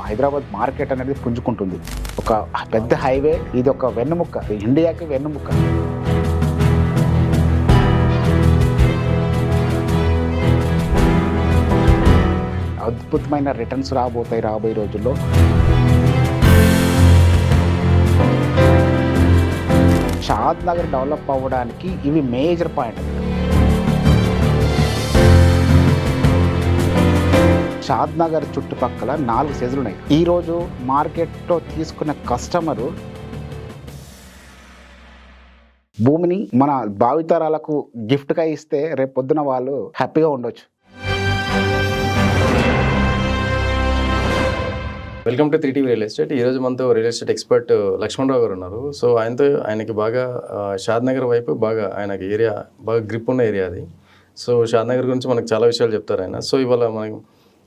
Hyderabad market అనేది పుంజుకుంటుంది. ఒక పెద్ద హైవే, ఇది ఒక వెన్నుముక్క, ఇండియాకి వెన్నుముక్క. అద్భుతమైన రిటర్న్స్ రాబోయే రోజుల్లో. షాద్ నగర్ డెవలప్ అవ్వడానికి ఇవి మేజర్ పాయింట్. షాద్ నగర్ చుట్టుపక్కల 4 సెజులు ఉన్నాయి. ఈరోజు మార్కెట్లో తీసుకున్న కస్టమరు భూమిని మన భావితరాలకు గిఫ్ట్గా ఇస్తే రేపు పొద్దున వాళ్ళు హ్యాపీగా ఉండొచ్చు. Welcome to 3TV real estate. ఈరోజు మనతో రియల్ ఎస్టేట్ ఎక్స్పర్ట్ లక్ష్మణరావు గారు ఉన్నారు. సో ఆయనకి బాగా షాద్ నగర్ వైపు ఆయనకి ఏరియా బాగా గ్రిప్ ఉన్న ఏరియా అది. సో షాద్ నగర్ గురించి మనకు చాలా విషయాలు చెప్తారు ఆయన. సో ఇవాళ మనం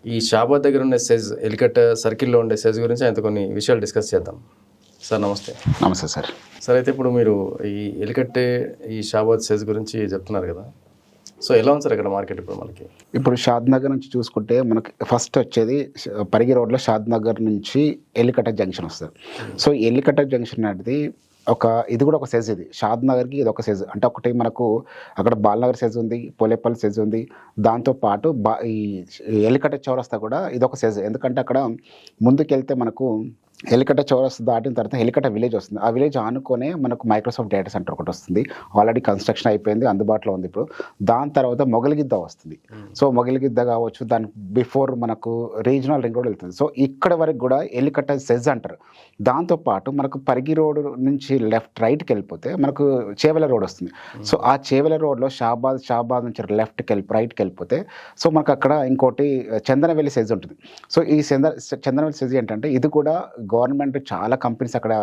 ఈ షాబాద్ దగ్గర ఉండే సెజ్, ఎలికట్ సర్కిల్లో ఉండే సెజ్ గురించి ఆయనతో కొన్ని విషయాలు డిస్కస్ చేద్దాం. సార్ నమస్తే. నమస్తే సార్. సార్ అయితే ఇప్పుడు మీరు ఈ ఎలికట్టే ఈ షాబాద్ సెజ్ గురించి చెప్తున్నారు కదా, సో ఎలా ఉంది సార్ ఇక్కడ మార్కెట్ ఇప్పుడు మనకి? ఇప్పుడు షాద్ నగర్ నుంచి చూసుకుంటే మనకి ఫస్ట్ వచ్చేది పరిగి రోడ్లో షాద్ నగర్ నుంచి ఎలికట జంక్షన్ వస్తుంది. సో ఎలికట జంక్షన్ అనేది ఇది కూడా ఒక సెజ్. ఇది షాద్ నగర్కి ఇది ఒక సెజ్. అంటే ఒకటి మనకు అక్కడ బాలనగర్ సెజ్ ఉంది, పోలేపల్లి సెజ్ ఉంది. దాంతోపాటు ఈ ఎలికట చౌరస్తా కూడా ఇది ఒక సెజ్. ఎందుకంటే అక్కడ ముందుకెళ్తే మనకు ఎలికట చౌరస్తా దాటిన తర్వాత ఎలికట విలేజ్ వస్తుంది. ఆ విలేజ్ ఆనుకొనే మనకు మైక్రోసాఫ్ట్ డేటా సెంటర్ ఒకటి వస్తుంది. ఆల్రెడీ కన్స్ట్రక్షన్ అయిపోయింది, అందుబాటులో ఉంది ఇప్పుడు. దాని తర్వాత మొగలిగిద్ద వస్తుంది. సో మొగలిగిద్ద కావచ్చు, దాని బిఫోర్ మనకు రీజనల్ రింగ్ రోడ్ వెళ్తుంది. సో ఇక్కడ వరకు కూడా ఎలికట సెజ్ అంటారు. దాంతోపాటు మనకు పరిగి రోడ్ నుంచి రైట్కి వెళ్ళిపోతే మనకు చేవెల రోడ్ వస్తుంది. సో ఆ చేవెల రోడ్లో షాబాద్ నుంచి రైట్కి వెళ్ళిపోతే సో మనకు అక్కడ ఇంకోటి చందనవెల్లి సెజ్ ఉంటుంది. సో ఈ చందనవెల్లి సెజ్ ఏంటంటే ఇది కూడా గవర్నమెంట్ చాలా కంపెనీస్ అక్కడ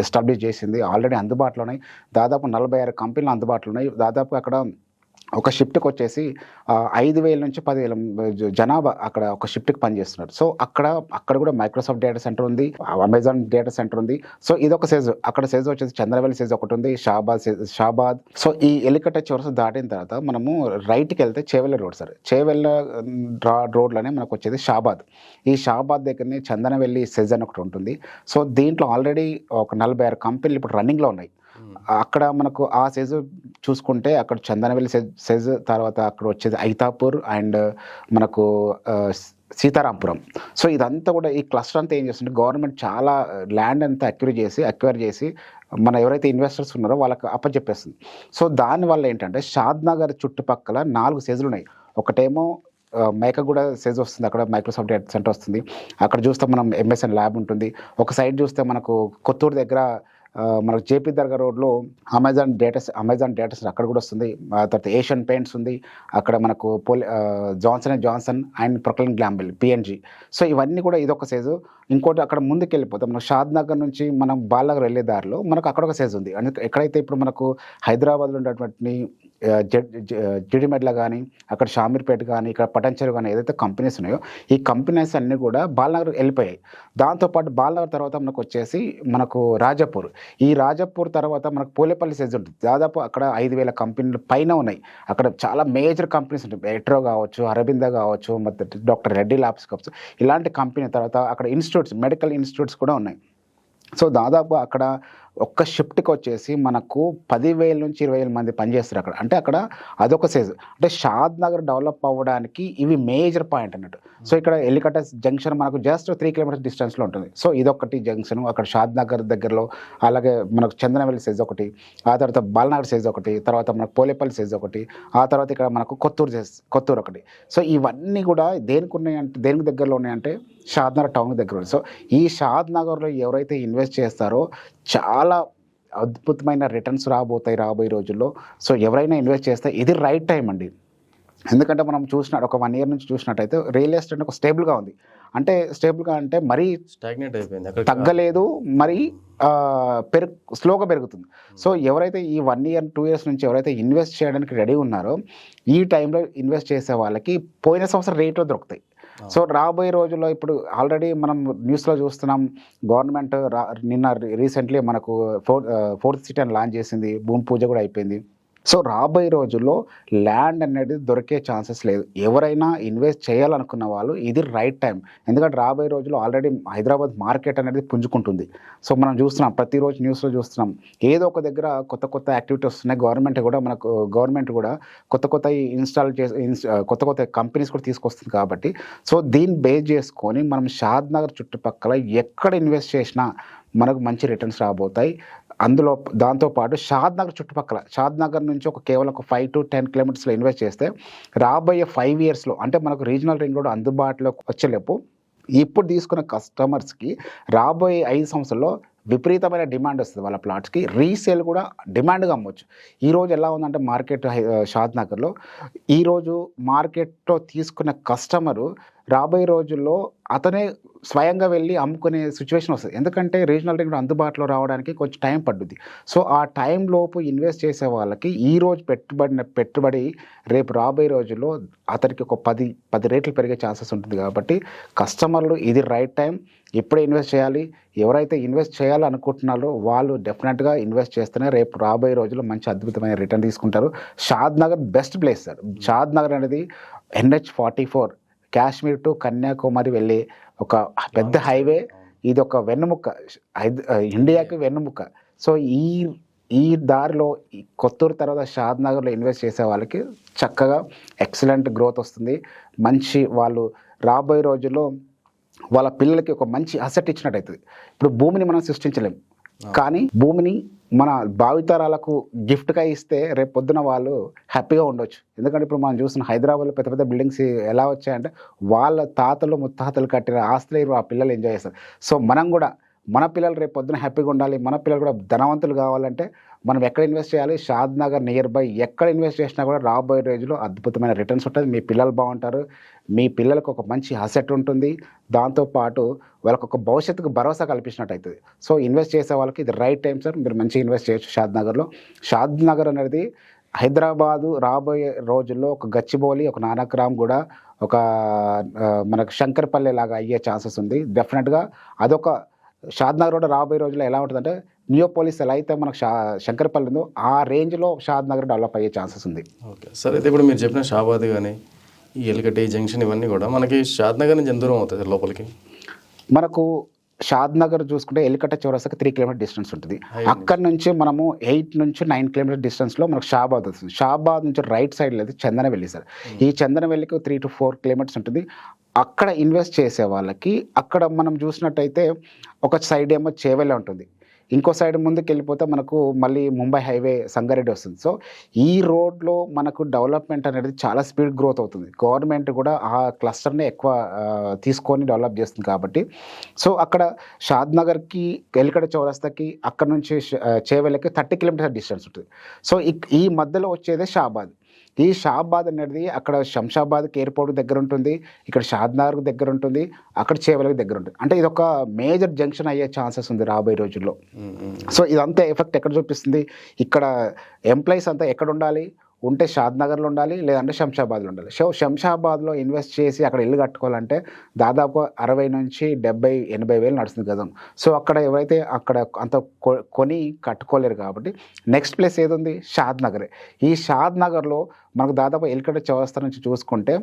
ఎస్టాబ్లిష్ చేసింది. ఆల్రెడీ అందుబాటులో ఉన్నాయి. దాదాపు 46 కంపెనీలు అందుబాటులో ఉన్నాయి. దాదాపు అక్కడ ఒక షిఫ్ట్కి వచ్చేసి 5,000 నుంచి 10,000 జనాభా అక్కడ ఒక షిఫ్ట్కి పనిచేస్తున్నారు. సో అక్కడ కూడా మైక్రోసాఫ్ట్ డేటా సెంటర్ ఉంది, అమెజాన్ డేటా సెంటర్ ఉంది. సో ఇదొక సెజ్. అక్కడ సెజ్ వచ్చేసి చంద్రవెల్లి సెజ్ ఒకటి ఉంది, షాబాద్. సో ఈ ఎలికట చౌరస్తా దాటిన తర్వాత మనము రైట్కి వెళ్తే చేవెళ్ళ రోడ్ సార్. చేవెళ్ళ రోడ్లోనే మనకు వచ్చేది షాబాద్. ఈ షాబాద్ దగ్గరనే చందనవెల్లి సెజ్ అని ఒకటి ఉంటుంది. సో దీంట్లో ఆల్రెడీ ఒక 46 కంపెనీలు ఇప్పుడు రన్నింగ్లో ఉన్నాయి. అక్కడ మనకు ఆ సెజ్ చూసుకుంటే అక్కడ చందనవెల్లి సెజ్ తర్వాత అక్కడ వచ్చేది ఐతాపూర్ అండ్ మనకు సీతారాంపురం. సో ఇదంతా కూడా ఈ క్లస్టర్ అంతా ఏం చేస్తుంటే గవర్నమెంట్ చాలా ల్యాండ్ అంతా అక్వైర్ చేసి మన ఎవరైతే ఇన్వెస్టర్స్ ఉన్నారో వాళ్ళకి అప్పచెప్పేస్తుంది. సో దానివల్ల ఏంటంటే షాద్ నగర్ చుట్టుపక్కల 4 సెజ్లు ఉన్నాయి. ఒకటేమో మేకగూడ సెజ్ వస్తుంది, అక్కడ మైక్రోసాఫ్ట్ డేటా సెంటర్ వస్తుంది. అక్కడ చూస్తే మనం MSN ల్యాబ్ ఉంటుంది. ఒక సైడ్ చూస్తే మనకు కొత్తూరు దగ్గర మనకు జేపీ దర్గా రోడ్లో అమెజాన్ డేటా సెంటర్ అక్కడ కూడా వస్తుంది. తర్వాత ఏషియన్ పెయింట్స్ ఉంది. అక్కడ మనకు Johnson and Procter Gamble PNG. So ఇవన్నీ కూడా ఇదొక సైజు. ఇంకోటి అక్కడ ముందుకు వెళ్ళిపోతాం, మనకు షాద్ నగర్ నుంచి మనం బాలనగర్ వెళ్ళే దారిలో మనకు అక్కడ ఒక సైజు ఉంది. ఎక్కడైతే ఇప్పుడు మనకు హైదరాబాద్లో ఉన్నటువంటి జిడిమెడ్ల కానీ, అక్కడ షామీర్పేట కానీ, ఇక్కడ పటంచెరు కానీ ఏదైతే కంపెనీస్ ఉన్నాయో ఈ కంపెనీస్ అన్నీ కూడా బాలనగర్ వెళ్ళిపోయాయి. దాంతోపాటు బాలనగర్ తర్వాత మనకు వచ్చేసి మనకు రాజాపూర్. ఈ రాజాపూర్ తర్వాత మనకు పోలేపల్లి సెజ్ ఉంటుంది. దాదాపు అక్కడ 5,000 కంపెనీలు పైన ఉన్నాయి. అక్కడ చాలా మేజర్ కంపెనీస్ ఉంటాయి. ఎట్రో కావచ్చు, అరబిందో కావచ్చు, ಮತ್ತು డాక్టర్ రెడ్డి ల్యాబ్స్ కావచ్చు, ఇలాంటి కంపెనీ. తర్వాత అక్కడ మెడికల్ ఇన్స్టిట్యూట్స్ కూడా ఉన్నాయి. సో దాదాపు అక్కడ ఒక్క షిఫ్ట్కి వచ్చేసి మనకు 10,000 నుంచి 20,000 మంది పనిచేస్తారు అక్కడ. అంటే అక్కడ అదొక సైజు. అంటే షాద్ నగర్ డెవలప్ అవ్వడానికి ఇవి మేజర్ పాయింట్ అన్నట్టు. సో ఇక్కడ ఎలికట జంక్షన్ మనకు జస్ట్ 3 కిలోమీటర్స్ డిస్టెన్స్లో ఉంటుంది. సో ఇదొకటి జంక్షన్ అక్కడ షాద్ నగర్ దగ్గరలో. అలాగే మనకు చందనవెల్లి సైజ్ ఒకటి, ఆ తర్వాత బాలనగర్ సైజ్ ఒకటి, తర్వాత మనకు పోలేపల్లి సైజ్ ఒకటి, ఆ తర్వాత ఇక్కడ మనకు కొత్తూరు ఒకటి. సో ఇవన్నీ కూడా దేనికి దగ్గరలో ఉన్నాయంటే షాద్ నగర్ టౌన్ దగ్గర ఉంది. సో ఈ షాద్ నగర్లో ఎవరైతే ఇన్వెస్ట్ చేస్తారో చాలా అద్భుతమైన రిటర్న్స్ రాబోయే రోజుల్లో. సో ఎవరైనా ఇన్వెస్ట్ చేస్తే ఇది రైట్ టైం అండి. ఎందుకంటే మనం ఒక 1 ఇయర్ నుంచి చూసినట్టయితే రియల్ ఎస్టేట్ ఒక స్టేబుల్గా ఉంది. అంటే స్టేబుల్గా అంటే మరీ స్టాగ్నేట్ అయిపోయింది, తగ్గలేదు, మరీ స్లోగా పెరుగుతుంది. సో ఎవరైతే ఈ 1 ఇయర్ 2 ఇయర్స్ నుంచి ఎవరైతే ఇన్వెస్ట్ చేయడానికి రెడీ ఉన్నారో ఈ టైంలో ఇన్వెస్ట్ చేసే వాళ్ళకి పోయిన సంవత్సరం రేట్లో దొరుకుతాయి. సో రాబోయే రోజుల్లో ఇప్పుడు ఆల్రెడీ మనం న్యూస్లో చూస్తున్నాం, గవర్నమెంట్ నిన్న రీసెంట్లీ మనకు 4th సిటీ అని లాంచ్ చేసింది, భూమి పూజ కూడా అయిపోయింది. సో రాబోయే రోజుల్లో ల్యాండ్ అనేది దొరికే ఛాన్సెస్ లేదు. ఎవరైనా ఇన్వెస్ట్ చేయాలనుకున్న వాళ్ళు ఇది రైట్ టైం. ఎందుకంటే రాబోయే రోజుల్లో ఆల్రెడీ హైదరాబాద్ మార్కెట్ అనేది పుంజుకుంటుంది. సో మనం చూస్తున్నాం, ప్రతిరోజు న్యూస్లో చూస్తున్నాం, ఏదో ఒక దగ్గర కొత్త కొత్త యాక్టివిటీస్ వస్తున్నాయి. గవర్నమెంట్ కూడా కొత్త కొత్త ఇన్స్టాల్ చేసి కొత్త కొత్త కంపెనీస్ కూడా తీసుకొస్తుంది కాబట్టి సో దీన్ని బేస్ చేసుకొని మనం షాద్ నగర్ చుట్టుపక్కల ఎక్కడ ఇన్వెస్ట్ చేసినా మనకు మంచి రిటర్న్స్ రాబోతాయి. అందులో దాంతోపాటు షాద్ నగర్ చుట్టుపక్కల, షాద్ నగర్ నుంచి కేవలం ఒక 5 to 10 కిలోమీటర్స్లో ఇన్వెస్ట్ చేస్తే రాబోయే 5 yearsలో అంటే మనకు రీజనల్ రింగ్ రోడ్ అందుబాటులోకి వచ్చేలేపు ఇప్పుడు తీసుకున్న కస్టమర్స్కి రాబోయే 5 సంవత్సరాల్లో విపరీతమైన డిమాండ్ వస్తుంది. వాళ్ళ ప్లాట్స్కి రీసేల్ కూడా డిమాండ్గా అమ్మవచ్చు. ఈరోజు ఎలా ఉందంటే మార్కెట్ షాద్ నగర్లో ఈరోజు మార్కెట్లో తీసుకున్న కస్టమరు రాబోయే రోజుల్లో అతనే స్వయంగా వెళ్ళి అమ్ముకునే సిచ్యువేషన్ వస్తుంది. ఎందుకంటే రీజనల్ రింగ్ అందుబాటులో రావడానికి కొంచెం టైం పడుద్ది. సో ఆ టైం లోపు ఇన్వెస్ట్ చేసే వాళ్ళకి ఈరోజు పెట్టుబడి రేపు రాబోయే రోజుల్లో అతనికి ఒక 10 రేట్లు పెరిగే ఛాన్సెస్ ఉంటుంది. కాబట్టి కస్టమర్లు ఇది రైట్ టైం, ఇప్పుడే ఇన్వెస్ట్ చేయాలి. ఎవరైతే ఇన్వెస్ట్ చేయాలనుకుంటున్నారో వాళ్ళు డెఫినెట్గా ఇన్వెస్ట్ చేస్తేనే రేపు రాబోయే రోజుల్లో మంచి అద్భుతమైన రిటర్న్ తీసుకుంటారు. షాద్ నగర్ బెస్ట్ ప్లేస్ సార్. షాద్ నగర్ అనేది NH44 కాశ్మీర్ టు కన్యాకుమారి వెళ్ళే ఒక పెద్ద హైవే. ఇది ఒక వెన్నుముక్క, ఇండియాకి వెన్నుముక్క. సో ఈ దారిలో కొత్తూరు తర్వాత షాద్ నగర్లో ఇన్వెస్ట్ చేసే వాళ్ళకి చక్కగా ఎక్సలెంట్ గ్రోత్ వస్తుంది. మంచి వాళ్ళు రాబోయే రోజుల్లో వాళ్ళ పిల్లలకి ఒక మంచి అసెట్ ఇచ్చినట్టు అవుతుంది. ఇప్పుడు భూమిని మనం సృష్టించలేం, కానీ భూమిని మన భావితరాలకు గిఫ్ట్గా ఇస్తే రేపు పొద్దున వాళ్ళు హ్యాపీగా ఉండొచ్చు. ఎందుకంటే ఇప్పుడు మనం చూస్తున్న హైదరాబాద్లో పెద్ద పెద్ద బిల్డింగ్స్ ఎలా వచ్చాయంటే వాళ్ళ తాతలు ముత్తాతలు కట్టిన ఆస్తులే ఆ పిల్లలు ఎంజాయ్ చేస్తారు. సో మనం కూడా మన పిల్లలు రేపు పొద్దున హ్యాపీగా ఉండాలి, మన పిల్లలు కూడా ధనవంతులు కావాలంటే మనం ఎక్కడ ఇన్వెస్ట్ చేయాలి? షాద్ నగర్ నియర్ బై ఎక్కడ ఇన్వెస్ట్ చేసినా కూడా రాబోయే రోజుల్లో అద్భుతమైన రిటర్న్స్ ఉంటుంది. మీ పిల్లలు బాగుంటారు, మీ పిల్లలకు ఒక మంచి అసెట్ ఉంటుంది, దాంతోపాటు వాళ్ళకు ఒక భవిష్యత్తుకు భరోసా కల్పించినట్టు అవుతుంది. సో ఇన్వెస్ట్ చేసే వాళ్ళకి ఇది రైట్ టైం సార్. మీరు మంచిగా ఇన్వెస్ట్ చేయొచ్చు షాద్ నగర్లో. షాద్ నగర్ అనేది హైదరాబాదు రాబోయే రోజుల్లో ఒక గచ్చిబౌలి, ఒక నానక్రామ్ కూడా, ఒక మనకు శంకర్పల్లి లాగా అయ్యే ఛాన్సెస్ ఉంది. డెఫినెట్గా అదొక షాద్ నగర్ కూడా రాబోయే రోజుల్లో ఎలా ఉంటుందంటే నియోపోలిస్ ఎలా అయితే మనకు శంకర్పల్లి ఉందో ఆ రేంజ్లో షాద్ నగర్ డెవలప్ అయ్యే ఛాన్సెస్ ఉంది. ఓకే సార్, అయితే ఇప్పుడు మీరు చెప్పిన షాబాద్ కానీ ఈ ఎలికటి జంక్షన్ ఇవన్నీ కూడా మనకి షాద్ నగర్ నుంచి ఎంత దూరం అవుతుంది సార్ లోపలికి? మనకు షాద్ నగర్ చూసుకుంటే ఎలికట్ట చౌరస్తాకి 3 కిలోమీటర్ డిస్టెన్స్ ఉంటుంది. అక్కడ నుంచి మనము 8 నుంచి 9 కిలోమీటర్ డిస్టెన్స్లో మనకు షాబాద్ వస్తుంది. షాబాద్ నుంచి రైట్ సైడ్ లేదు చందనవెల్లి సార్. ఈ చందనవెల్లికి 3 to 4 కిలోమీటర్స్ ఉంటుంది. అక్కడ ఇన్వెస్ట్ చేసే వాళ్ళకి అక్కడ మనం చూసినట్టయితే ఒక సైడ్ ఏమో చేవెళ్ళ ఉంటుంది, ఇంకో సైడ్ ముందుకు వెళ్ళిపోతే మనకు మళ్ళీ ముంబై హైవే సంగారెడ్డి వస్తుంది. సో ఈ రోడ్లో మనకు డెవలప్మెంట్ అనేది చాలా స్పీడ్ గ్రోత్ అవుతుంది. గవర్నమెంట్ కూడా ఆ క్లస్టర్ని ఎక్కువ తీసుకొని డెవలప్ చేస్తుంది కాబట్టి సో అక్కడ షాద్ నగర్కి ఎలికట చౌరస్తాకి అక్కడ నుంచి చేవెళ్ళకి 30 కిలోమీటర్ డిస్టెన్స్ ఉంటుంది. సో ఈ మధ్యలో వచ్చేదే షాబాద్. ఈ షాబాద్ అనేది అక్కడ శంషాబాద్కి ఎయిర్పోర్ట్ దగ్గర ఉంటుంది, ఇక్కడ షాద్ నగర్కి దగ్గర ఉంటుంది, అక్కడ చేవెళ్ళకి దగ్గర ఉంటుంది. అంటే ఇది ఒక మేజర్ జంక్షన్ అయ్యే ఛాన్సెస్ ఉంది రాబోయే రోజుల్లో. సో ఇదంతా ఎఫెక్ట్ ఎక్కడ చూపిస్తుంది? ఇక్కడ ఎంప్లాయీస్ అంతా ఎక్కడ ఉండాలి? ఉంటే షాద్ నగర్లో ఉండాలి, లేదంటే శంషాబాద్లో ఉండాలి. సో శంషాబాద్లో ఇన్వెస్ట్ చేసి అక్కడ ఇల్లు కట్టుకోవాలంటే దాదాపు 60 నుంచి 70, 80 వేలు నడుస్తుంది గజం. సో అక్కడ ఎవరైతే అక్కడ అంత కొని కట్టుకోలేరు కాబట్టి నెక్స్ట్ ప్లేస్ ఏది ఉంది? షాద్ నగరే. ఈ షాద్ నగర్లో మనకు దాదాపు ఎలికట చౌరస్తా నుంచి చూసుకుంటే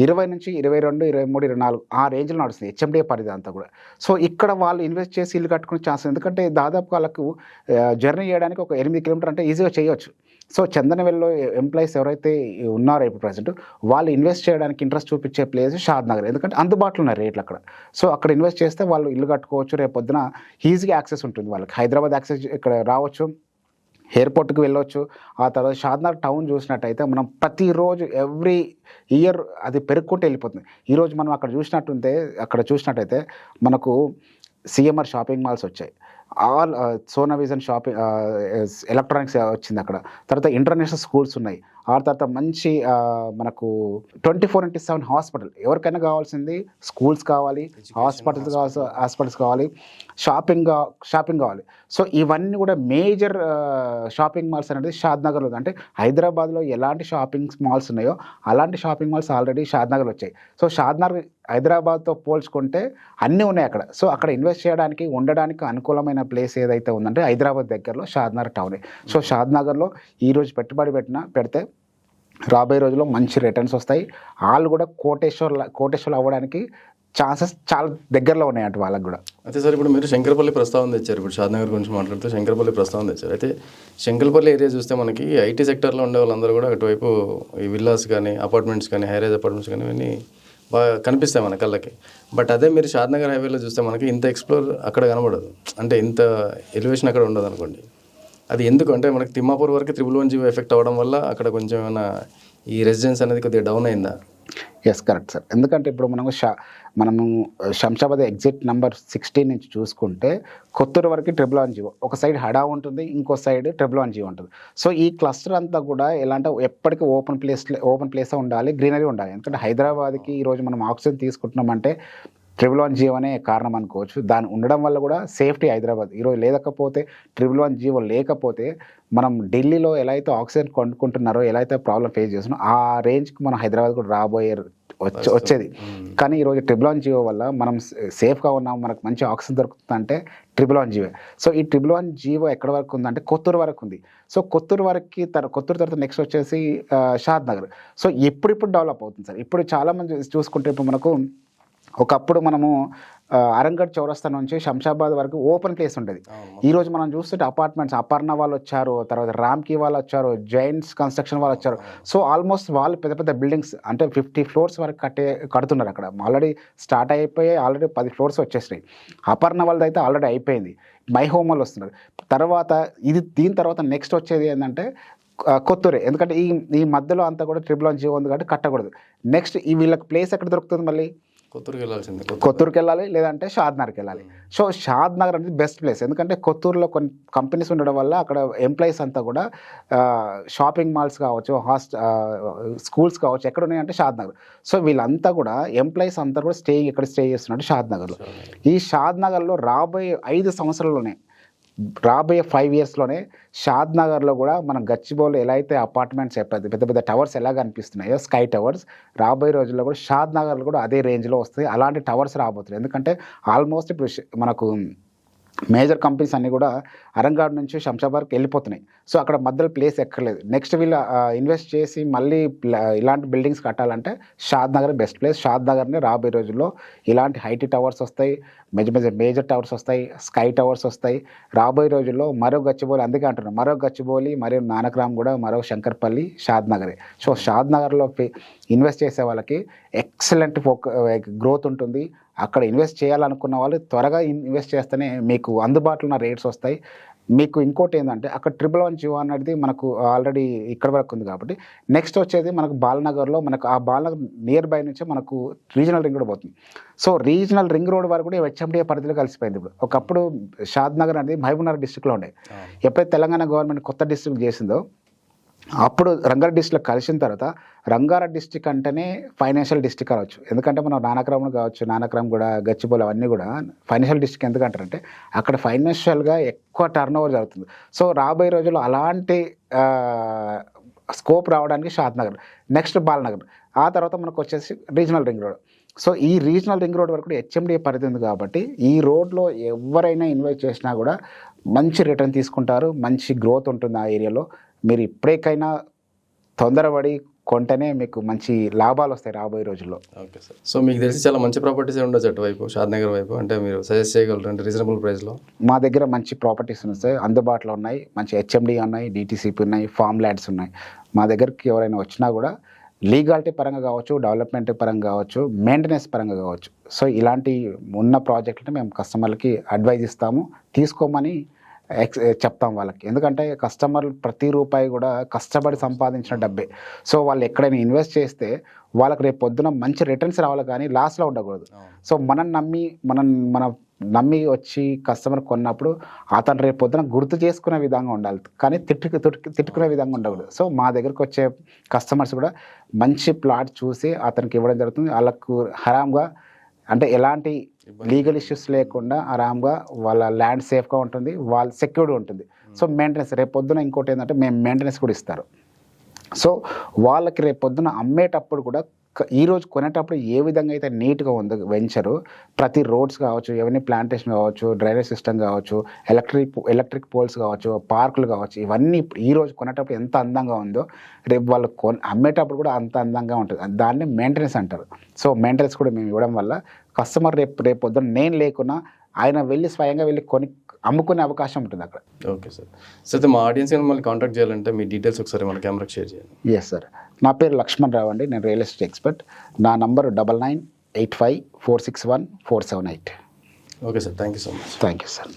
20 నుంచి 22, 23, 24 ఆ రేంజ్లో నడుస్తుంది HMDA పరిధి అంతా కూడా. సో ఇక్కడ వాళ్ళు ఇన్వెస్ట్ చేసి ఇల్లు కట్టుకునే ఛాన్స్, ఎందుకంటే దాదాపు వాళ్ళకు జర్నీ చేయడానికి ఒక 8 కిలోమీటర్ అంటే ఈజీగా చేయొచ్చు. సో చందనవెల్లిలో ఎంప్లాయీస్ ఎవరైతే ఉన్నారో ఇప్పుడు ప్రజెంట్ వాళ్ళు ఇన్వెస్ట్ చేయడానికి ఇంట్రెస్ట్ చూపించే ప్లేస్ షాద్ నగర్, ఎందుకంటే అందుబాటులో ఉన్నాయి రేట్లు అక్కడ. సో అక్కడ ఇన్వెస్ట్ చేస్తే వాళ్ళు ఇల్లు కట్టుకోవచ్చు, రేపు పొద్దున ఈజీగా యాక్సెస్ ఉంటుంది వాళ్ళకి. హైదరాబాద్ యాక్సెస్ ఇక్కడ రావచ్చు, ఎయిర్పోర్ట్కి వెళ్ళొచ్చు. ఆ తర్వాత షాద్ నగర్ టౌన్ చూసినట్టయితే మనం ప్రతిరోజు ఎవ్రీ ఇయర్ అది పెరుగుకుంటూ వెళ్ళిపోతుంది. ఈరోజు మనం అక్కడ చూసినట్టయితే మనకు CMR షాపింగ్ మాల్స్ వచ్చాయి, all Sona vision shopping electronics వచ్చింది అక్కడ. తర్వాత ఇంటర్నేషనల్ స్కూల్స్ ఉన్నాయి. ఆ తర్వాత మంచి మనకు 24/7 హాస్పిటల్. ఎవరికైనా కావాల్సింది స్కూల్స్ కావాలి, హాస్పిటల్స్ కావాలి, షాపింగ్ కావాలి. సో ఇవన్నీ కూడా మేజర్ షాపింగ్ మాల్స్ అనేది షాద్ నగర్లో. అంటే హైదరాబాద్లో ఎలాంటి షాపింగ్ మాల్స్ ఉన్నాయో అలాంటి షాపింగ్ మాల్స్ ఆల్రెడీ షాద్ నగర్లో వచ్చాయి. సో షాద్ నగర్ హైదరాబాద్తో పోల్చుకుంటే అన్నీ ఉన్నాయి అక్కడ. సో అక్కడ ఇన్వెస్ట్ చేయడానికి ఉండడానికి అనుకూలమైన అయిన ప్లేస్ ఏదైతే ఉందంటే హైదరాబాద్ దగ్గరలో షాద్నగర్ టౌనే. సో షాద్నగర్లో ఈరోజు పెట్టుబడి పెడితే రాబోయే రోజుల్లో మంచి రిటర్న్స్ వస్తాయి. వాళ్ళు కూడా కోటేశ్వర్లు అవ్వడానికి ఛాన్సెస్ చాలా దగ్గరలో ఉన్నాయంట వాళ్ళకి కూడా. అయితే సార్ ఇప్పుడు మీరు శంకరపల్లి ప్రస్తావన తెచ్చారు. ఇప్పుడు షాద్నగర్ గురించి మాట్లాడుతూ శంకరపల్లి ప్రస్తావన తెచ్చారు. అయితే శంకరపల్లి ఏరియా చూస్తే మనకి ఐటీ సెక్టర్లో ఉండే వాళ్ళందరూ కూడా అటువైపు ఈ విల్లాస్ కానీ అపార్ట్మెంట్స్ కానీ హైరైజ్ అపార్ట్మెంట్స్ కానీ ఇవన్నీ బాగా కనిపిస్తాయి మన కళ్ళకి. బట్ అదే మీరు షాద్నగర్ హైవేలో చూస్తే మనకి ఇంత ఎక్స్ప్లోర్ అక్కడ కనబడదు, అంటే ఇంత ఎలివేషన్ అక్కడ ఉండదు అనుకోండి. అది ఎందుకు అంటే మనకి తిమ్మాపూర్ వరకు 111 ఎఫెక్ట్ అవ్వడం వల్ల అక్కడ కొంచెం ఏమైనా ఈ రెసిడెన్స్ అనేది కొద్దిగా డౌన్ అయిందా? Yes correct sir. ఎందుకంటే ఇప్పుడు మనము శంషాబాద్ ఎగ్జిట్ నెంబర్ 16 నుంచి చూసుకుంటే కొత్తూరు వరకు 111 ఒక సైడ్ హడా ఉంటుంది, ఇంకో సైడ్ 111 ఉంటుంది. సో ఈ క్లస్టర్ అంతా కూడా ఎలా అంటే ఎప్పటికీ ఓపెన్ ప్లేస్ ఉండాలి, గ్రీనరీ ఉండాలి. ఎందుకంటే హైదరాబాద్కి ఈరోజు మనం ఆక్సిజన్ తీసుకుంటున్నామంటే 111 అనే కారణం అనుకోవచ్చు. దాని ఉండడం వల్ల కూడా సేఫ్టీ హైదరాబాద్ ఈరోజు లేకపోతే 111 లేకపోతే మనం ఢిల్లీలో ఎలా అయితే ఆక్సిజన్ కొనుక్కుంటున్నారో, ఎలా అయితే ప్రాబ్లం ఫేస్ చేస్తున్నారో ఆ రేంజ్కి మనం హైదరాబాద్ కూడా వచ్చేది. కానీ ఈరోజు 111 వల్ల మనం సేఫ్గా ఉన్నాం, మనకు మంచి ఆక్సిజన్ దొరుకుతుందంటే 111. సో ఈ 111 ఎక్కడ వరకు ఉందంటే కొత్తూరు వరకు ఉంది. సో కొత్తూరు తర్వాత నెక్స్ట్ వచ్చేసి షాద్నగర్. సో ఇప్పుడు డెవలప్ అవుతుంది సార్. ఇప్పుడు చాలామంది చూసుకుంటే ఇప్పుడు మనకు ఒకప్పుడు మనము అరంగడ్ చౌరస్తా నుంచి శంషాబాద్ వరకు ఓపెన్ ప్లేస్ ఉండేది. ఈరోజు మనం చూస్తుంటే అపార్ట్మెంట్స్, అపర్ణ వాళ్ళు వచ్చారు, తర్వాత రామ్కి వాళ్ళు వచ్చారు, జైంట్స్ కన్స్ట్రక్షన్ వాళ్ళు వచ్చారు. సో ఆల్మోస్ట్ వాళ్ళు పెద్ద పెద్ద బిల్డింగ్స్ అంటే 50 floors వరకు కడుతున్నారు. అక్కడ ఆల్రెడీ స్టార్ట్ అయిపోయి ఆల్రెడీ 10 floors వచ్చేసినాయి. అపర్ణ వాళ్ళది అయితే ఆల్రెడీ అయిపోయింది. మై హోమ్ వాళ్ళు వస్తున్నారు. దీని తర్వాత నెక్స్ట్ వచ్చేది ఏంటంటే కొత్తూరే. ఎందుకంటే ఈ మధ్యలో అంతా కూడా 111 ఉంది కాబట్టి కట్టకూడదు. నెక్స్ట్ వీళ్ళకి ప్లేస్ ఎక్కడ దొరుకుతుంది? మళ్ళీ కొత్తూరుకి వెళ్ళాలి, లేదంటే షాద్నగర్కి వెళ్ళాలి. సో షాద్నగర్ అనేది బెస్ట్ ప్లేస్. ఎందుకంటే కొత్తూరులో కొన్ని కంపెనీస్ ఉండడం వల్ల అక్కడ ఎంప్లాయీస్ అంతా కూడా షాపింగ్ మాల్స్ కావచ్చు, స్కూల్స్ కావచ్చు, ఎక్కడ ఉన్నాయంటే షాద్నగర్. సో వీళ్ళంతా కూడా ఎంప్లాయీస్ అంతా కూడా ఎక్కడ స్టే చేస్తున్నట్టు షాద్నగర్లో. ఈ షాద్నగర్లో రాబోయే 5 సంవత్సరాల్లోనే, రాబోయే 5 yearsలోనే షాద్నగర్లో కూడా మనం గచ్చిబౌలిలో ఎలా అయితే అపార్ట్మెంట్స్ పెద్ద పెద్ద టవర్స్ ఎలా కనిపిస్తున్నాయో స్కై టవర్స్, రాబోయే రోజుల్లో కూడా షాద్నగర్లో కూడా అదే రేంజ్లో వస్తాయి. అలాంటి టవర్స్ రాబోతున్నాయి. ఎందుకంటే ఆల్మోస్ట్ ఇప్పుడు మనకు మేజర్ కంపెనీస్ అన్నీ కూడా అరంగాడ్ నుంచి శంషాబాద్కి వెళ్ళిపోతున్నాయి. సో అక్కడ మధ్యలో ప్లేస్ ఎక్కర్లేదు. నెక్స్ట్ వీళ్ళు ఇన్వెస్ట్ చేసి మళ్ళీ ఇలాంటి బిల్డింగ్స్ కట్టాలంటే షాద్నగర్ బెస్ట్ ప్లేస్. షాద్నగర్ని రాబోయే రోజుల్లో ఇలాంటి హైటీ టవర్స్ వస్తాయి, మేజర్ టవర్స్ వస్తాయి, స్కై టవర్స్ వస్తాయి. రాబోయే రోజుల్లో మరో గచ్చిబౌలి, అందుకే అంటున్నాను మరో గచ్చిబౌలి, మరియు నానక్రామ్ కూడా, మరో శంకర్పల్లి, షాద్నగరే. సో షాద్నగర్లో ఇన్వెస్ట్ చేసే వాళ్ళకి ఎక్సలెంట్ గ్రోత్ ఉంటుంది. అక్కడ ఇన్వెస్ట్ చేయాలనుకున్న వాళ్ళు త్వరగా ఇన్వెస్ట్ చేస్తేనే మీకు అందుబాటులో ఉన్న రేట్స్ వస్తాయి. మీకు ఇంకోటి ఏంటంటే అక్కడ 111 అనేది మనకు ఆల్రెడీ ఇక్కడ వరకు ఉంది కాబట్టి నెక్స్ట్ వచ్చేది మనకు బాలనగర్లో, మనకు ఆ బాలనగర్ నియర్ బై నుంచి మనకు రీజనల్ రింగ్ రోడ్ పోతుంది. సో రీజనల్ రింగ్ రోడ్ వరకు కూడా హెచ్ఎండిఏ పరిధిలో కలిసిపోయింది. ఇప్పుడు ఒకప్పుడు షాద్నగర్ అనేది మహబూబ్నగర్ డిస్ట్రిక్ట్లో ఉండే. ఎప్పుడైతే తెలంగాణ గవర్నమెంట్ కొత్త డిస్ట్రిక్ట్ చేసిందో అప్పుడు రంగారెడ్డి డిస్ట్రిక్ట్ కలిసిన తర్వాత రంగారెడ్డి డిస్ట్రిక్ట్ అంటేనే ఫైనాన్షియల్ డిస్ట్రిక్ట్ అనవచ్చు. ఎందుకంటే మనం నానక్రామ్ కావచ్చు, నానక్రామ్ కూడా, గచ్చిబౌలి అవన్నీ కూడా ఫైనాన్షియల్ డిస్ట్రిక్ట్ ఎందుకంటారంటే అక్కడ ఫైనాన్షియల్గా ఎక్కువ టర్న్ ఓవర్ జరుగుతుంది. సో రాబోయే రోజుల్లో అలాంటి స్కోప్ రావడానికి షాద్నగర్, నెక్స్ట్ బాలనగర్, ఆ తర్వాత మనకు వచ్చేసి రీజనల్ రింగ్ రోడ్. సో ఈ రీజనల్ రింగ్ రోడ్ వరకు హెచ్ఎండిఏ పరిధి ఉంది కాబట్టి ఈ రోడ్లో ఎవరైనా ఇన్వెస్ట్ చేసినా కూడా మంచి రిటర్న్ తీసుకుంటారు, మంచి గ్రోత్ ఉంటుంది ఆ ఏరియాలో. మీరు ఇప్పటికైనా తొందరపడి కొంటేనే మీకు మంచి లాభాలు వస్తాయి రాబోయే రోజుల్లో. Okay sir. సో మీకు తెలిసి చాలా మంచి ప్రాపర్టీస్ ఉండొచ్చు అటువైపు షాద్నగర్ వైపు, అంటే మీరు సజెస్ట్ చేయగలరు అంటే రీజనబుల్ ప్రైస్లో? మా దగ్గర మంచి ప్రాపర్టీస్ ఉన్నాయి, అందుబాటులో ఉన్నాయి. మంచి హెచ్ఎండి ఉన్నాయి, డిటీసీపీ ఉన్నాయి, ఫామ్ ల్యాండ్స్ ఉన్నాయి. మా దగ్గరికి ఎవరైనా వచ్చినా కూడా లీగాలిటీ పరంగా కావచ్చు, డెవలప్మెంట్ పరంగా కావచ్చు, మెయింటెనెన్స్ పరంగా కావచ్చు. సో ఇలాంటి ఉన్న ప్రాజెక్టుని మేము కస్టమర్లకి అడ్వైజ్ ఇస్తాము, తీసుకోమని చెప్తాం వాళ్ళకి. ఎందుకంటే కస్టమర్లు ప్రతి రూపాయి కూడా కష్టపడి సంపాదించిన డబ్బే. సో వాళ్ళు ఎక్కడైనా ఇన్వెస్ట్ చేస్తే వాళ్ళకి రేపు పొద్దున మంచి రిటర్న్స్ రావాలి, కానీ లాస్లో ఉండకూడదు. సో మన నమ్మి వచ్చి కస్టమర్ కొన్నప్పుడు అతను రేపు పొద్దున గుర్తు చేసుకునే విధంగా ఉండాలి, కానీ తిట్టుకునే విధంగా ఉండకూడదు. సో మా దగ్గరకు వచ్చే కస్టమర్స్ కూడా మంచి ప్లాట్ చూసి అతనికి ఇవ్వడం జరుగుతుంది. వాళ్ళకు హరామ్గా అంటే ఎలాంటి లీగల్ ఇష్యూస్ లేకుండా ఆరామ్గా వాళ్ళ ల్యాండ్ సేఫ్గా ఉంటుంది, వాళ్ళ సెక్యూర్డ్ ఉంటుంది. సో మెయింటెనెన్స్ రేపు పొద్దున ఇంకోటి ఏంటంటే మేము మెయింటెనెన్స్ కూడా ఇస్తారు. సో వాళ్ళకి రేపు పొద్దున అమ్మేటప్పుడు కూడా ఈ రోజు కొనేటప్పుడు ఏ విధంగా అయితే నీట్గా ఉందో వెంచరు, ప్రతి రోడ్స్ కావచ్చు, ఎవరిని ప్లాంటేషన్ కావచ్చు, డ్రైనేజ్ సిస్టమ్ కావచ్చు, ఎలక్ట్రిక్ పోల్స్ కావచ్చు, పార్కులు కావచ్చు, ఇవన్నీ ఈ రోజు కొనేటప్పుడు ఎంత అందంగా ఉందో రేపు వాళ్ళు అమ్మేటప్పుడు కూడా అంత అందంగా ఉంటుంది. దాన్ని మెయింటెనెన్స్ అంటారు. సో మెయింటెనెన్స్ కూడా మేము ఇవ్వడం వల్ల కస్టమర్ రేపు పొద్దున్న నేను లేకున్నా ఆయన వెళ్ళి స్వయంగా వెళ్ళి అమ్ముకునే అవకాశం ఉంటుంది అక్కడ. Okay sir. సో అయితే మా ఆడియన్స్ మళ్ళీ కాంటాక్ట్ చేయాలంటే మీ డీటెయిల్స్ ఒకసారి మన కెమెరాకి షేర్ చేయండి. ఎస్ సార్, నా పేరు లక్ష్మణ్ రావు అండి, నేను రియల్ ఎస్టేట్ ఎక్స్పర్ట్. నా number 9985461478. Okay sir, thank you so much. Thank you sir.